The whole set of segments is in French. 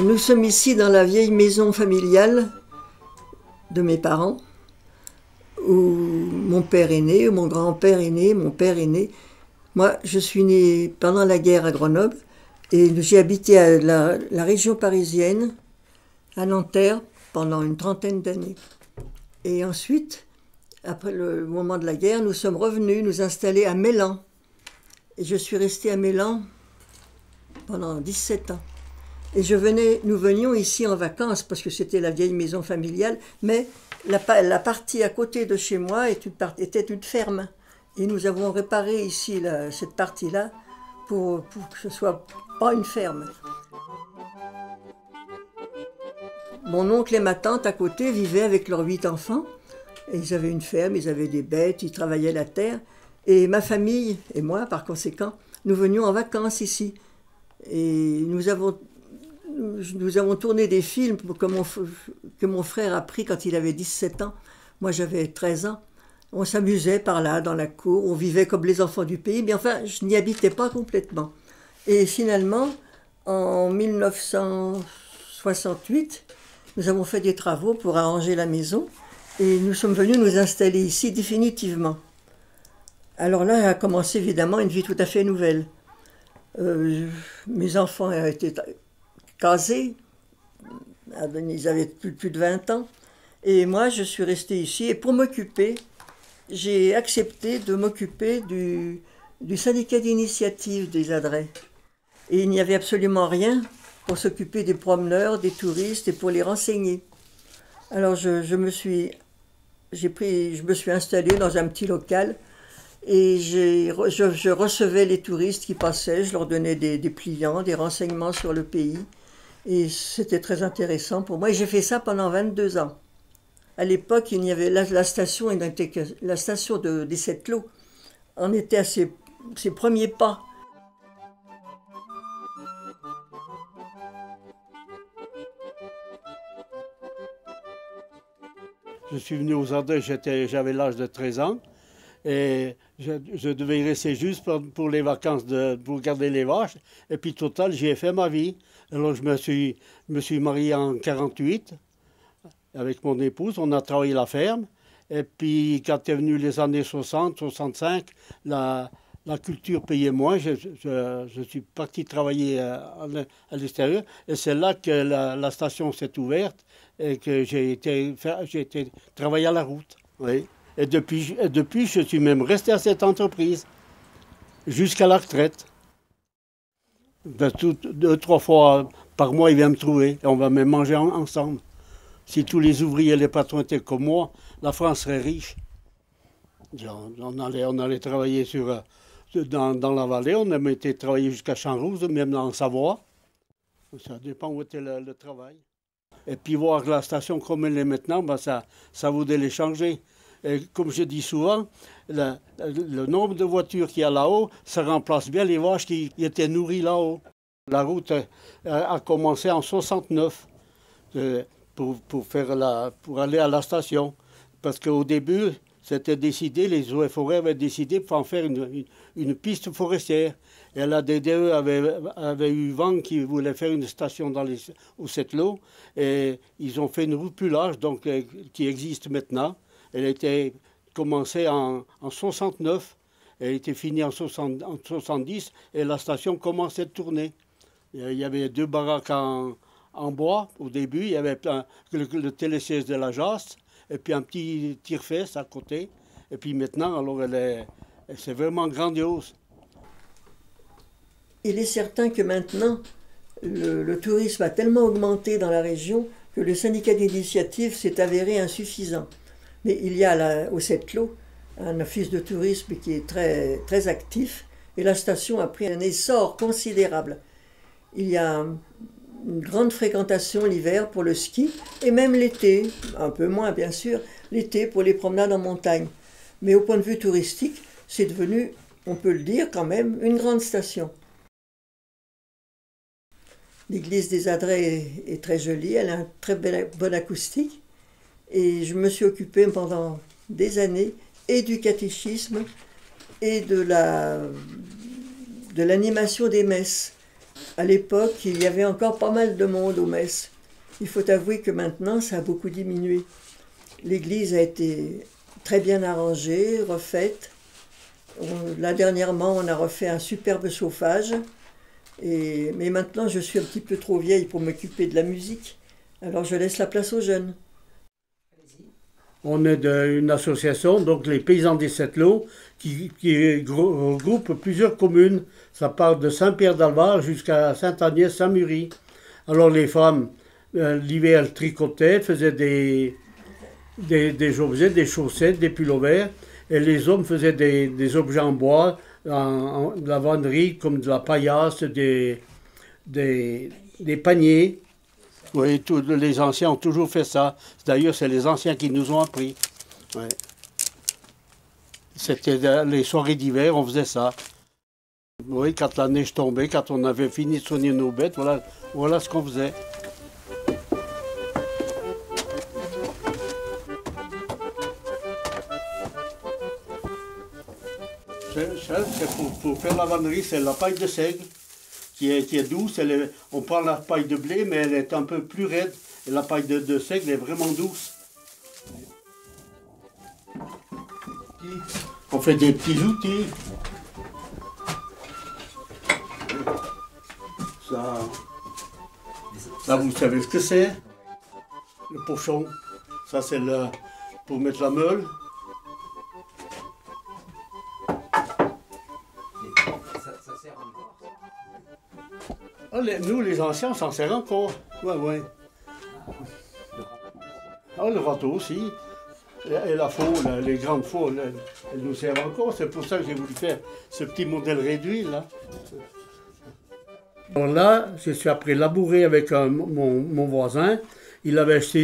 Nous sommes ici dans la vieille maison familiale de mes parents, où mon père est né, où mon grand-père est né, mon père est né. Moi, je suis né pendant la guerre à Grenoble et j'ai habité à la région parisienne, à Nanterre, pendant une trentaine d'années. Et ensuite, après le moment de la guerre, nous sommes revenus nous installer à Mélan. Et je suis restée à Mélan pendant 17 ans. Et nous venions ici en vacances parce que c'était la vieille maison familiale, mais la partie à côté de chez moi était une ferme. Et nous avons réparé ici cette partie-là pour que ce soit pas une ferme. Mon oncle et ma tante à côté vivaient avec leurs 8 enfants. Et ils avaient une ferme, ils avaient des bêtes, ils travaillaient la terre. Et ma famille et moi, par conséquent, nous venions en vacances ici. Et nous avons tourné des films que mon frère a pris quand il avait 17 ans. Moi, j'avais 13 ans. On s'amusait par là, dans la cour. On vivait comme les enfants du pays. Mais enfin, je n'y habitais pas complètement. Et finalement, en 1968, nous avons fait des travaux pour arranger la maison. Et nous sommes venus nous installer ici définitivement. Alors là a commencé évidemment une vie tout à fait nouvelle. Mes enfants étaient casés, ils avaient plus de 20 ans. Et moi, je suis restée ici. Et pour m'occuper, j'ai accepté de m'occuper du syndicat d'initiative des Adrets. Et il n'y avait absolument rien pour s'occuper des promeneurs, des touristes et pour les renseigner. Alors je me suis installée dans un petit local et je recevais les touristes qui passaient, je leur donnais des pliants, des renseignements sur le pays. Et c'était très intéressant pour moi. Et j'ai fait ça pendant 22 ans. À l'époque, il y avait la station des Sept-Lots. On était à ses premiers pas. Je suis venu aux Adrets, j'avais l'âge de 13 ans. Et je devais y rester juste pour les vacances, pour garder les vaches. Et puis, total, j'y ai fait ma vie. Alors, je me suis marié en 1948 avec mon épouse. On a travaillé la ferme. Et puis, quand est venu les années 60, 65, la culture payait moins. Je suis parti travailler à l'extérieur. Et c'est là que la station s'est ouverte et que j'ai été travailler à la route. Oui. Et depuis, je suis même resté à cette entreprise, jusqu'à la retraite. 2-3 fois par mois, il vient me trouver, et on va même manger ensemble. Si tous les ouvriers et les patrons étaient comme moi, la France serait riche. On allait travailler dans la vallée, on a été travailler jusqu'à Champs-Rouge, même en Savoie. Ça dépend où était le travail. Et puis voir la station comme elle est maintenant, ben ça voudrait les changer. Et comme je dis souvent, le nombre de voitures qu'il y a là-haut, ça remplace bien les vaches qui étaient nourries là-haut. La route a commencé en 69 pour aller à la station. Parce qu'au début, c'était décidé, les eaux et forêts avaient décidé pour en faire une piste forestière. Et la DDE avait eu vent qu'ils voulaient faire une station au Sept-Lots. Et ils ont fait une route plus large, donc, qui existe maintenant. Elle a été commencée en 69, elle a été finie en 70 et la station commençait de tourner. Il y avait 2 baraques en bois au début, il y avait le télésiège de la JAS et puis un petit tire-fesse à côté. Et puis maintenant, alors c'est vraiment grandiose. Il est certain que maintenant, le tourisme a tellement augmenté dans la région que le syndicat d'initiative s'est avéré insuffisant. Mais il y a au Sept-Lots un office de tourisme qui est très, très actif Et la station a pris un essor considérable. Il y a une grande fréquentation l'hiver pour le ski, et même l'été, un peu moins bien sûr, l'été pour les promenades en montagne. Mais au point de vue touristique, c'est devenu, on peut le dire quand même, une grande station. L'église des Adrets est très jolie, elle a une très bonne acoustique, et je me suis occupée pendant des années et du catéchisme et de l'animation des messes. À l'époque, il y avait encore pas mal de monde aux messes. Il faut avouer que maintenant, ça a beaucoup diminué. L'église a été très bien arrangée, refaite. Là, dernièrement, on a refait un superbe chauffage. Mais maintenant, je suis un petit peu trop vieille pour m'occuper de la musique. Alors, je laisse la place aux jeunes. On est d'une association, donc les Paysans des Sept Lots, qui regroupe plusieurs communes. Ça part de Saint-Pierre-d'Alvar jusqu'à Saint-Agnès-Saint-Mury. Alors les femmes, l'hiver, elles tricotaient, faisaient des objets, des chaussettes, des pullovers. Et les hommes faisaient des objets en bois, de la vannerie, comme de la paillasse, des paniers. Oui, les anciens ont toujours fait ça. D'ailleurs, c'est les anciens qui nous ont appris. Ouais. C'était les soirées d'hiver, on faisait ça. Oui, quand la neige tombait, quand on avait fini de soigner nos bêtes, voilà ce qu'on faisait. C'est pour faire la vannerie, c'est la paille de seigle qui est douce. On prend la paille de blé, mais elle est un peu plus raide. Et la paille de seigle est vraiment douce. On fait des petits outils. Ça, vous savez ce que c'est? Le pochon. Ça, c'est pour mettre la meule. Ça sert encore? Nous, les anciens, on s'en sert encore. Ouais. Ah, le râteau aussi. Et la faux, les grandes faux, elles nous servent encore. C'est pour ça que j'ai voulu faire ce petit modèle réduit, là. Alors là, je suis après labouré avec mon voisin. Il avait acheté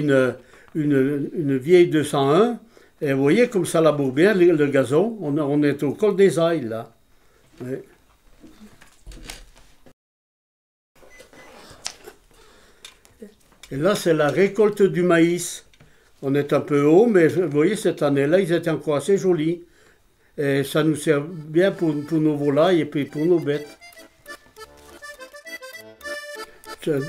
une vieille 201. Et vous voyez comme ça laboure bien le gazon. On est au col des Ailles, là. Ouais. Et là, c'est la récolte du maïs. On est un peu haut, mais vous voyez, cette année-là, ils étaient encore assez jolis. Et ça nous sert bien pour nos volailles et puis pour nos bêtes.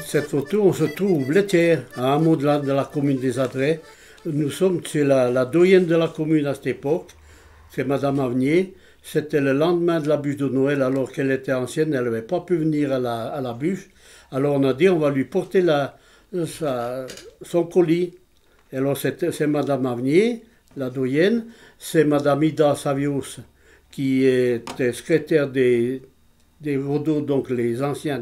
Cette photo, on se trouve au Blétière, à un hameau de la commune des Adrets. C'est la doyenne de la commune à cette époque. C'est Madame Avenier. C'était le lendemain de la bûche de Noël, alors qu'elle était ancienne, elle n'avait pas pu venir à la bûche. Alors on a dit, on va lui porter son colis. Et alors c'est Madame Avenier, la doyenne, c'est Madame Ida Savios, qui était secrétaire des Vaudois, donc les anciens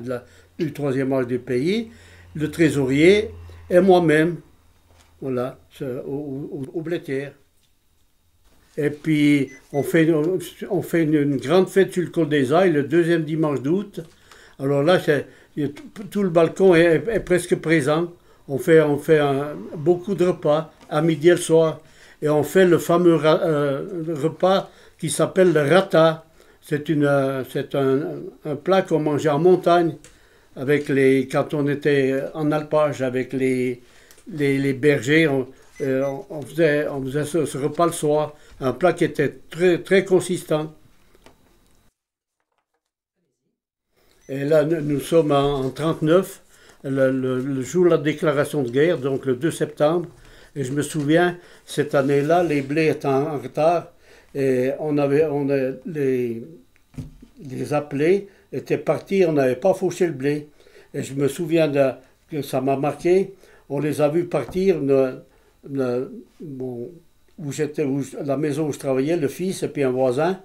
du troisième âge du pays, le trésorier et moi-même, voilà, au Blétière. Et puis on fait une grande fête sur le col des Ailles le deuxième dimanche d'août. Alors là, tout le balcon est presque présent. On fait beaucoup de repas, à midi et le soir. Et on fait le fameux repas qui s'appelle le rata. C'est un plat qu'on mangeait en montagne, quand on était en alpage avec les bergers. On faisait ce repas le soir. Un plat qui était très, très consistant. Et là, nous sommes en 1939. Le jour de la déclaration de guerre, donc le 2 septembre, et je me souviens, cette année-là, les blés étaient en retard, et les appelés étaient partis, on n'avait pas fauché le blé. Et je me souviens que ça m'a marqué, on les a vus partir, la maison où je travaillais, le fils et puis un voisin.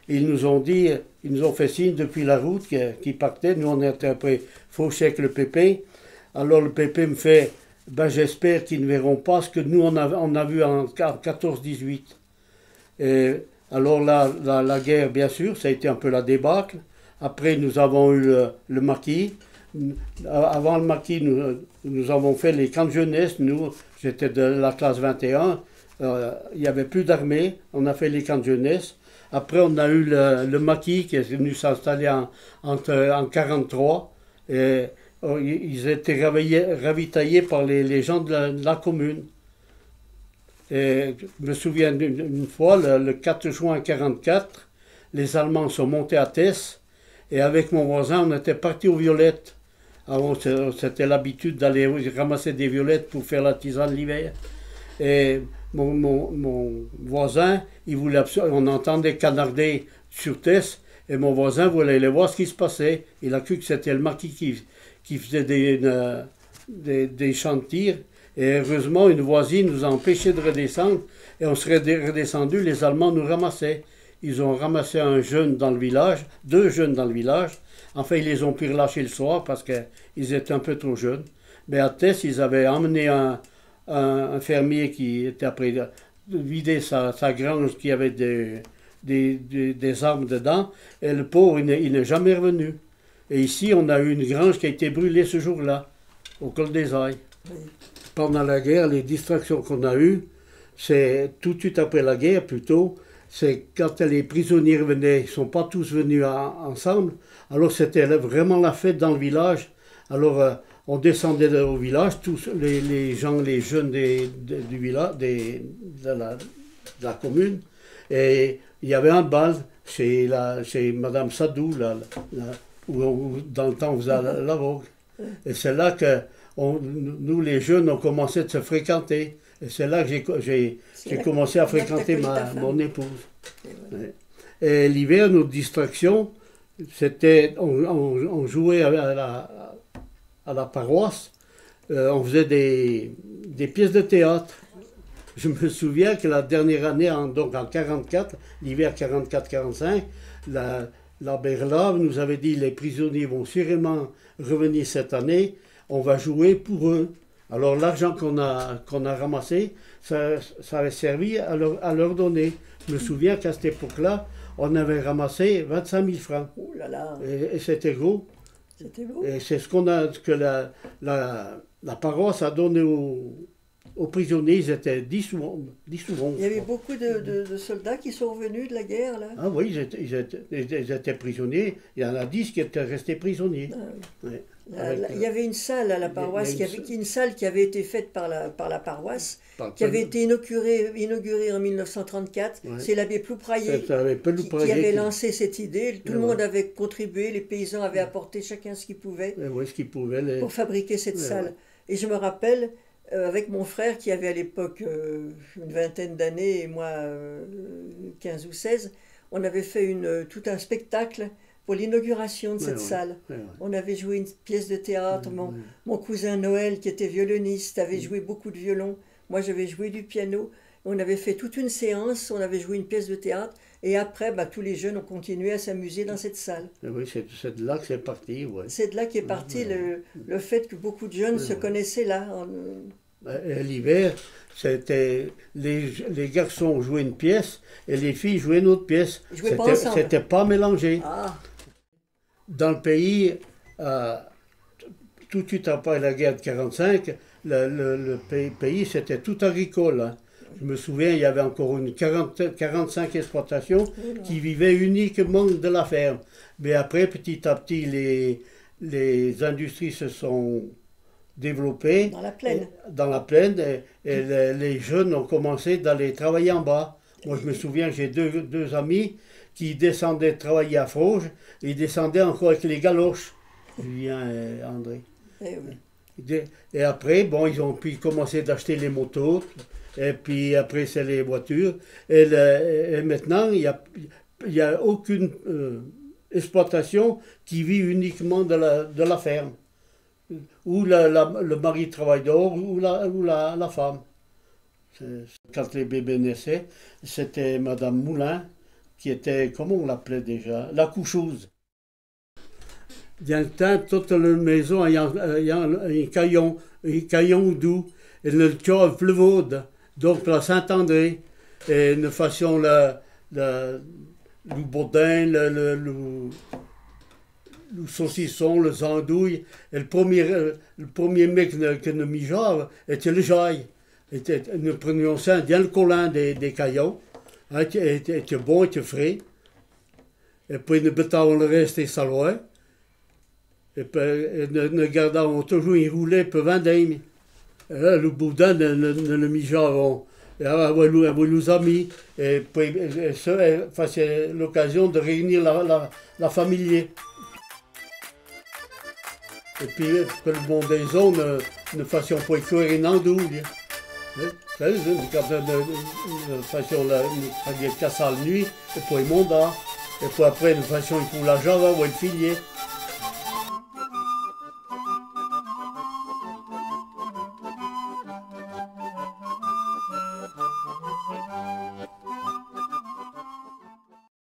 Ils nous ont fait signe depuis la route qu'ils partaient. Nous, on était après fauchés avec le pépé. Alors le pépé me fait, j'espère qu'ils ne verront pas ce que nous, on a vu en 14-18. Et Alors la guerre, bien sûr, ça a été un peu la débâcle. Après, nous avons eu le maquis. Avant le maquis, nous avons fait les camps de jeunesse. Nous, j'étais de la classe 21. Il n'y avait plus d'armée. On a fait les camps de jeunesse. Après, on a eu le maquis qui est venu s'installer en 1943. Et ils étaient ravitaillés par les gens de la commune. Et je me souviens d'une fois, le 4 juin 1944, les Allemands sont montés à Tess. Et avec mon voisin, on était partis aux violettes. Avant, c'était l'habitude d'aller ramasser des violettes pour faire la tisane l'hiver. Et mon voisin, il voulait on entendait canarder sur Tess, et mon voisin voulait aller voir ce qui se passait. Il a cru que c'était le maquis qui faisait des champs de tir. Et heureusement, une voisine nous a empêchés de redescendre, et on serait redescendu, les Allemands nous ramassaient. Ils ont ramassé un jeune dans le village, 2 jeunes dans le village. Enfin, ils les ont pu relâcher le soir parce qu'ils étaient un peu trop jeunes. Mais à Tess, ils avaient emmené un fermier qui était après vider sa grange qui avait des arbres dedans. Et le pauvre, il n'est jamais revenu. Et ici, on a eu une grange qui a été brûlée ce jour-là, au col des Ailles. Oui. Pendant la guerre, les distractions qu'on a eues, c'est tout de suite après la guerre plutôt, c'est quand les prisonniers revenaient, ils ne sont pas tous venus ensemble, alors c'était vraiment la fête dans le village. Alors on descendait au village, tous les gens, les jeunes du village, de la commune, et il y avait un bal chez Madame Sadou, où dans le temps on faisait la vogue. Et c'est là que nous les jeunes on commençait de se fréquenter. Et c'est là que j'ai commencé à fréquenter mon épouse. Et l'hiver, notre distraction, c'était, on jouait à la paroisse, on faisait des pièces de théâtre. Je me souviens que la dernière année, donc en 44, l'hiver 44-45, la Berlave nous avait dit les prisonniers vont sûrement revenir cette année, on va jouer pour eux. Alors l'argent qu'on a ramassé, ça avait servi à leur donner. Je me souviens qu'à cette époque-là, on avait ramassé 25 000 francs. Oh là là. Et c'était gros. C'était beau. Et c'est ce que la paroisse a donné aux prisonniers. Ils étaient 10 ou 11. Il y avait beaucoup de soldats qui sont revenus de la guerre, là. Ah oui, ils étaient prisonniers. Il y en a 10 qui étaient restés prisonniers. Ah, oui. Ouais. Il y avait une salle à la paroisse, une salle qui avait été faite par la paroisse, qui avait été inaugurée en 1934. Ouais. C'est l'abbé Ploupraillé qui avait lancé cette idée. Tout le monde avait contribué, les paysans avaient apporté chacun ce qu'il pouvait, pour fabriquer cette salle. Et je me rappelle, avec mon frère qui avait à l'époque une vingtaine d'années et moi 15 ou 16, on avait fait tout un spectacle pour l'inauguration de cette salle. On avait joué une pièce de théâtre. Mon cousin Noël, qui était violoniste, avait joué beaucoup de violon. Moi, j'avais joué du piano. On avait fait toute une séance, on avait joué une pièce de théâtre. Et après, tous les jeunes ont continué à s'amuser dans cette salle. Oui, c'est de là que c'est parti. Ouais. C'est de là qu'est parti le fait que beaucoup de jeunes se connaissaient là. L'hiver, c'était les garçons jouaient une pièce et les filles jouaient une autre pièce. C'était pas mélangé. Ah. Dans le pays, tout de suite après la guerre de 1945, le pays c'était tout agricole. Hein. Je me souviens, il y avait encore 45 exploitations qui vivaient uniquement de la ferme. Mais après, petit à petit, les industries se sont développées. Dans la plaine. Et les jeunes ont commencé d'aller travailler en bas. Moi, je me souviens, j'ai deux amis qui descendaient travailler à Frouges, et ils descendaient encore avec les galoches, Julien et André. Et après, ils ont pu commencer d'acheter les motos, et puis après c'est les voitures, et maintenant il n'y a aucune exploitation qui vit uniquement de la ferme, où le mari travaille dehors, ou la femme. Quand les bébés naissaient, c'était Madame Moulin, qui était, comment on l'appelait déjà, la coucheuse. Dans le temps, toute la maison il y a un caillon doux, et le tchov plevaude, donc la Saint-André, et nous fassions le boudin, le saucisson, le andouille. Et le premier mec que nous mangeons était le jaille. Nous prenions ça dans le collant des caillons. Hein, était bon, était frais. Et puis nous mettons le reste des salois. Et puis nous gardons toujours une roulée pour vendéme. Et là, le boudin, nous le mangeons avec nos amis. Et puis ça, c'est l'occasion de réunir la famille. Et puis, pour le bon des zones, nous fassions pas cuire une andouille. Quand nous fassions la casse à la nuit, et puis mandat. Et puis après, nous fassions pour la java ou le filier.